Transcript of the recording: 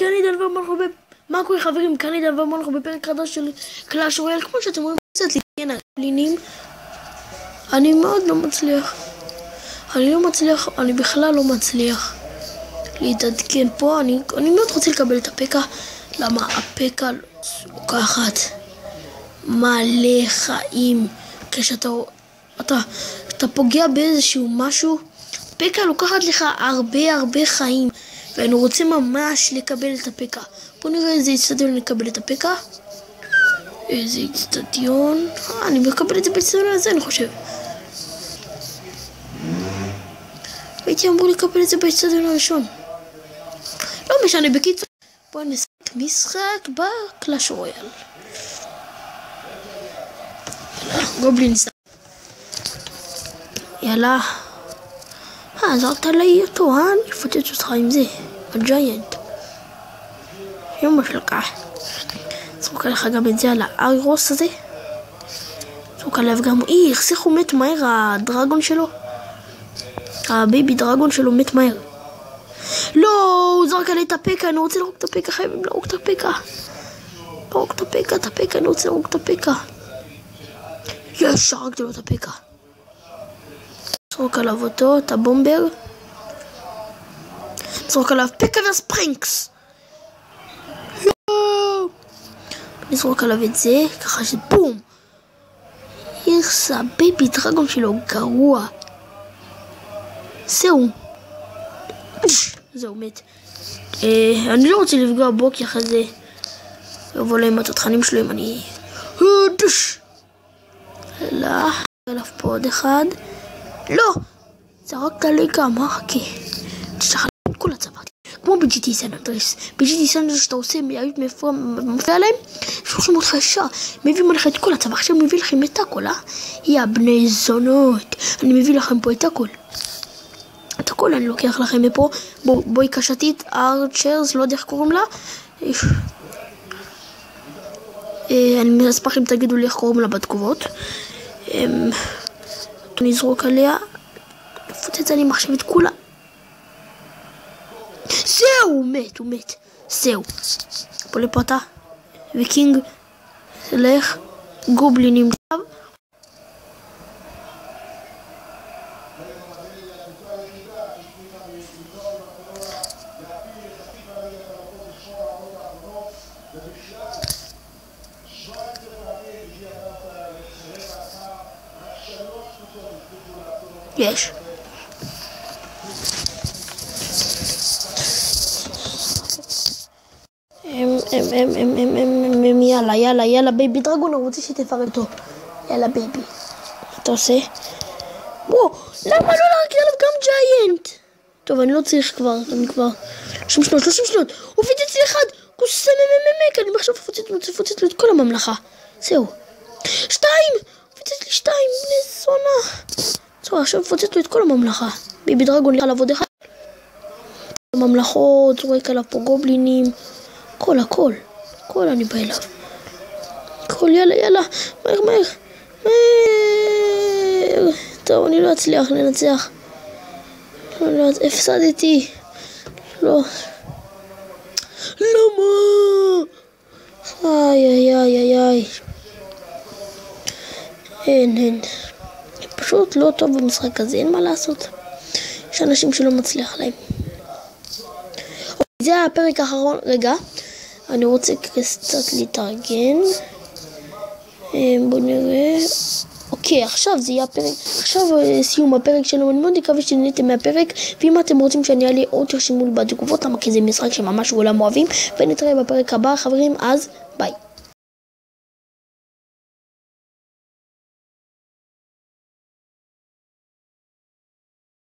כאן עידן ואנחנו מה קורה חברים? כאן עידן ואנחנו בפרק חדש של קלאש רויאל. כמו שאתם רואים קצת להתעדכן הקלינים. אני מאוד לא מצליח. אני בכלל לא מצליח להתעדכן פה. אני מאוד רוצה לקבל את הפקה. למה הפקה לוקחת מלא חיים. כשאתה פוגע באיזשהו משהו, פקה לוקחת לך הרבה חיים, ואני רוצה ממש לקבל את הפקה. בוא נראה איזה אצטדיון נקבל את הפקה. איזה אצטדיון? אני מקבל את זה באצטדיון הזה, אני חושב. הייתי אמור לקבל את זה באצטדיון הראשון. לא משנה, בקיצור. בוא נשחק משחק בקלאש רויאל. גובלינס. יאללה. עזרת לי אותו, אני אפוצץ אותך עם זה. הג'יינט. יום השלקה. זרוק עליך גם את זה על הארירוס הזה. זרוק עליו גם... איך הוא מת מהר, הדרגון שלו. הבייבי דרגון שלו מת מהר. לא, הוא זרק עלי את הפקה, אני רוצה לרוק את הפקה, חייבים לרוק את הפקה. לרוק את הפקה, אני רוצה לרוק את הפקה. שרקתי לו את הפקה. זרוק עליו אותו, את הבומבר. זרוק עליו פקה וספרינקס. נזרוק עליו את זה, ככה שבום. איך הבייבי דרגון שלו גרוע. זהו. זהו, מת. אני לא רוצה לפגוע בו, כי אחרי זה יבוא להם התותחנים שלו אם אני... אלא, עליו פה עוד אחד. לא! זרקת לי כמה, חכה. תשלח את כל הצבא. כמו ב-GT סן אנדרס. ב-GT סן אנדרס שאתה עושה מייעיות מפריע להם, שולחים אותך ישר. מביאים עליך את כל הצבא. עכשיו מביא לכם את הכל, יא בני זונות. אני מביא לכם פה את הכל. את הכל אני לוקח לכם מפה. בואי קשתית, ארצ'רס, לא יודע איך קוראים לה. אני אשמח אם תגידו לי איך קוראים לה בתגובות. נזרוק עליה. נפוצץ אני מחשב את כולה. זהו, הוא מת. זהו. פה לפרטה. וקינג. לך. גובלינים. יש. יאללה בייבי דרגון, אני רוצה שתפרק אותו. יאללה בייבי. אתה עושה? בוא, למה לא להרגיע עליו גם ג'יינט? טוב, אני לא צריך כבר, אני כבר 30 שניות. הוא פיצץ לי אחד, כוסה אני עכשיו פוצץ לו את כל הממלכה. זהו. 2! פיצץ לי 2, בני זונה. זהו, עכשיו פוצץ לו את כל הממלכה. בייבי דרגון עליו עוד אחד. ממלכות, זורק עליו פה גובלינים. הכל אני בא אליו. הכל, יאללה. מהר. טוב, אני לא אצליח לנצח. הפסדתי. לא. למה? איי. אין. פשוט לא טוב במשחק הזה, אין מה לעשות. יש אנשים שלא מצליח להם. זה הפרק האחרון. רגע, אני רוצה קצת להתארגן. בוא נראה. אוקיי, עכשיו זה יהיה הפרק. עכשיו סיום הפרק שלנו. אני מאוד מקווה שנהניתם מהפרק, ואם אתם רוצים שאני אעלה עוד תרשמו לי בתגובות, למה כי זה משחק שממש כולם אוהבים, ונתראה בפרק הבא חברים, אז ביי.